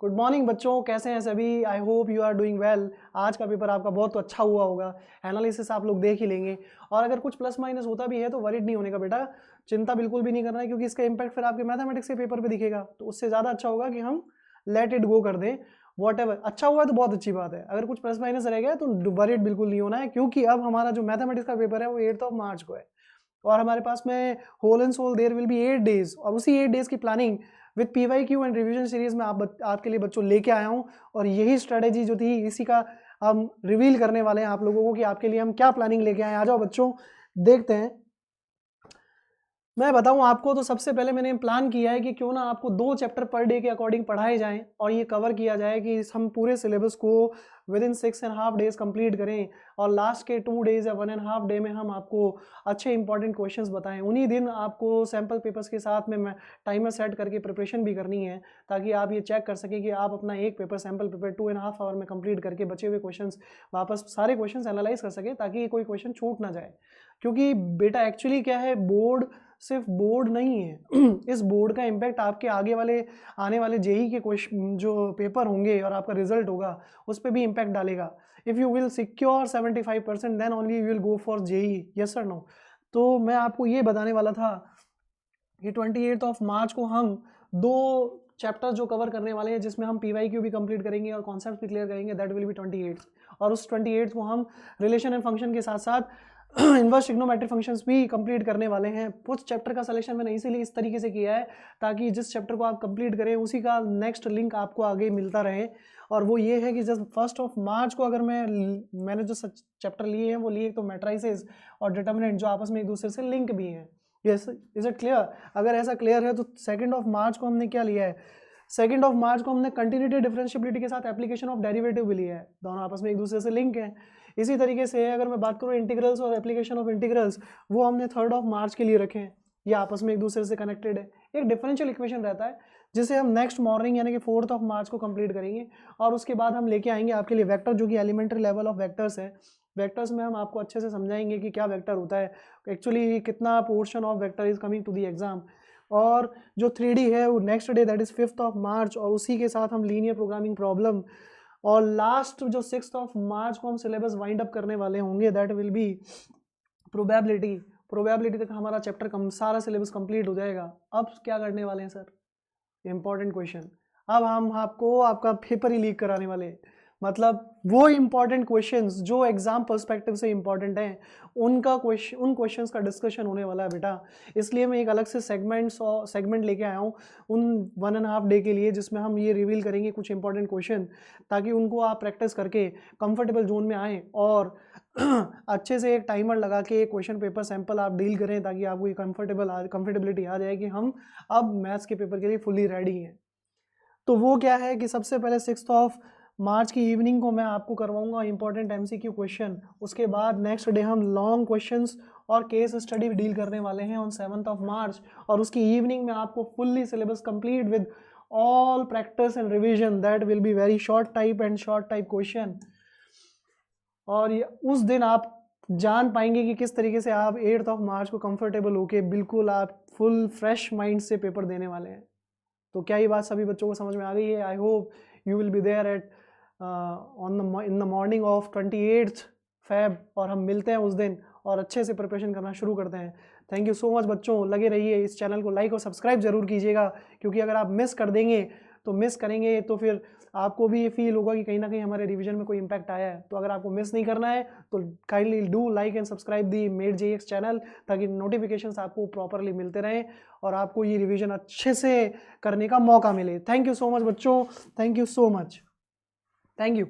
Good morning बच्चों, कैसे हैं सभी? I hope you are doing well. आज का पेपर आपका बहुत अच्छा हुआ होगा। एनालिसिस आप लोग देख ही लेंगे, और अगर कुछ प्लस माइनस होता भी है तो वरीड नहीं होने का बेटा, चिंता बिल्कुल भी नहीं करना है, क्योंकि इसका इम्पैक्ट फिर आपके मैथमेटिक्स के पेपर पे दिखेगा। तो उससे ज़्यादा अच्छा होगा कि हम लेट इट गो कर दें। वॉट एवर अच्छा हुआ है तो बहुत अच्छी बात है, अगर कुछ प्लस माइनस रह गया तो वरीड बिल्कुल नहीं होना है, क्योंकि अब हमारा जो मैथमेटिक्स का पेपर है वो 8 मार्च को है, और हमारे पास में whole and sole there will be 8 days, और उसी 8 डेज की planning with PYQ and revision series में आपके लिए बच्चों लेके आया हूँ। और यही स्ट्रेटेजी जो थी, इसी का हम रिवील करने वाले हैं आप लोगों को कि आपके लिए हम क्या प्लानिंग लेके आए। आ जाओ बच्चों, देखते हैं। मैं बताऊं आपको तो सबसे पहले मैंने प्लान किया है कि क्यों ना आपको 2 चैप्टर पर डे के अकॉर्डिंग पढ़ाए जाएं, और ये कवर किया जाए कि हम पूरे सिलेबस को विद इन 6.5 डेज कंप्लीट करें, और लास्ट के 2 डेज या 1.5 डे में हम आपको अच्छे इंपॉर्टेंट क्वेश्चंस बताएं। उन्हीं दिन आपको सैम्पल पेपर्स के साथ में मैं टाइमर सेट करके प्रिपरेशन भी करनी है, ताकि आप ये चेक कर सकें कि आप अपना एक पेपर सैम्पल पेपर 2.5 आवर में कंप्लीट करके बचे हुए क्वेश्चंस वापस सारे क्वेश्चंस एनालाइज कर सकें, ताकि कोई क्वेश्चन छूट ना जाए। क्योंकि बेटा एक्चुअली क्या है, बोर्ड सिर्फ बोर्ड नहीं है इस बोर्ड का इम्पैक्ट आपके आगे वाले आने वाले जेई के क्वेश्चन जो पेपर होंगे और आपका रिजल्ट होगा उस पर भी इम्पैक्ट डालेगा। If you will secure 75% then only you will go for JEE, yes और नो। तो मैं आपको ये बताने वाला था कि 28 मार्च को हम 2 चैप्टर्स जो कवर करने वाले हैं, जिसमें हम PYQ भी कंप्लीट करेंगे और कॉन्सेप्ट भी क्लियर करेंगे, दैट विल बी 28, और उस 28 को हम रिलेशन एंड फंक्शन के साथ साथ इनवर्स ट्रिग्नोमेट्रिक फंक्शंस भी कंप्लीट करने वाले हैं। कुछ चैप्टर का सिलेक्शन मैंने इसीलिए इस तरीके से किया है, ताकि जिस चैप्टर को आप कंप्लीट करें उसी का नेक्स्ट लिंक आपको आगे मिलता रहे। और वो ये है कि जस्ट 1 मार्च को अगर मैंने जो चैप्टर लिए हैं वो लिए तो मैट्राइसेस और डिटर्मिनेंट, जो आपस में एक दूसरे से लिंक भी हैं। Yes, is it clear? अगर ऐसा क्लियर है तो 2 मार्च को हमने क्या लिया है? 2 मार्च को हमने कंटिन्यूटी डिफरेंशिएबिलिटी के साथ एप्लीकेशन ऑफ डेरिवेटिव भी लिया है। दोनों आपस में एक दूसरे से लिंक हैं। इसी तरीके से अगर मैं बात करूँ इंटीग्रल्स और एप्लीकेशन ऑफ इंटीग्रल्स, वो हमने 3 मार्च के लिए रखे हैं। ये आपस में एक दूसरे से कनेक्टेड है। एक डिफरेंशियल इक्वेशन रहता है जिसे हम नेक्स्ट मॉर्निंग यानी कि 4 मार्च को कंप्लीट करेंगे, और उसके बाद हम लेके आएंगे आपके लिए वेक्टर, जो कि एलिमेंट्री लेवल ऑफ वेक्टर्स है। वेक्टर्स में हम आपको अच्छे से समझाएंगे कि क्या वेक्टर होता है, एक्चुअली कितना portion of vector is coming to the exam. और जो 3D है वो next day, that is 5 March, और उसी के साथ हम लीनियर प्रोग्रामिंग प्रॉब्लम, और लास्ट जो 6 मार्च को हम सिलेबस वाइंड अप करने वाले होंगे, that will be probability. Probability तक हमारा चैप्टर सारा सिलेबस कंप्लीट हो जाएगा। अब क्या करने वाले हैं सर? Important question. अब हम आपको आपका पेपर ही लीक कराने वाले हैं, मतलब वो इंपॉर्टेंट क्वेश्चंस जो एग्जाम पर्सपेक्टिव से इंपॉर्टेंट हैं, उन क्वेश्चंस का डिस्कशन होने वाला है बेटा। इसलिए मैं एक अलग से सेगमेंट लेके आया हूँ उन 1.5 डे के लिए, जिसमें हम ये रिवील करेंगे कुछ इंपॉर्टेंट क्वेश्चन, ताकि उनको आप प्रैक्टिस करके कंफर्टेबल जोन में आएँ, और अच्छे से एक टाइमर लगा के एक क्वेश्चन पेपर सैंपल आप डील करें, ताकि आपको ये कंफर्टेबिलिटी आ जाए कि हम अब मैथ्स के पेपर के लिए फुली रेडी हैं। तो वो क्या है कि सबसे पहले 6 मार्च की इवनिंग को मैं आपको करवाऊंगा इंपॉर्टेंट MCQ क्वेश्चन। उसके बाद नेक्स्ट डे हम लॉन्ग क्वेश्चंस और केस स्टडी डील करने वाले हैं ऑन 7 मार्च, और उसकी इवनिंग में आपको fully syllabus complete with all practice and revision, that will be very short type question. और उस दिन आप जान पाएंगे कि किस तरीके से आप 8 मार्च को कंफर्टेबल होके बिल्कुल आप फुल फ्रेश माइंड से पेपर देने वाले हैं। तो क्या ये बात सभी बच्चों को समझ में आ गई है? I hope you will be there at in the morning of 28 Feb, और हम मिलते हैं उस दिन और अच्छे से प्रिपरेशन करना शुरू करते हैं। थैंक यू सो मच बच्चों, लगे रहिए। इस चैनल को लाइक और सब्सक्राइब जरूर कीजिएगा, क्योंकि अगर आप मिस कर देंगे तो मिस करेंगे तो फिर आपको भी ये फील होगा कि कहीं ना कहीं हमारे रिवीजन में कोई इम्पैक्ट आया है। तो अगर आपको मिस नहीं करना है तो kindly do like and subscribe the made JX channel, ताकि नोटिफिकेशंस आपको प्रॉपरली मिलते रहें और आपको ये रिवीजन अच्छे से करने का मौका मिले। थैंक यू सो मच बच्चों, thank you so much, thank you.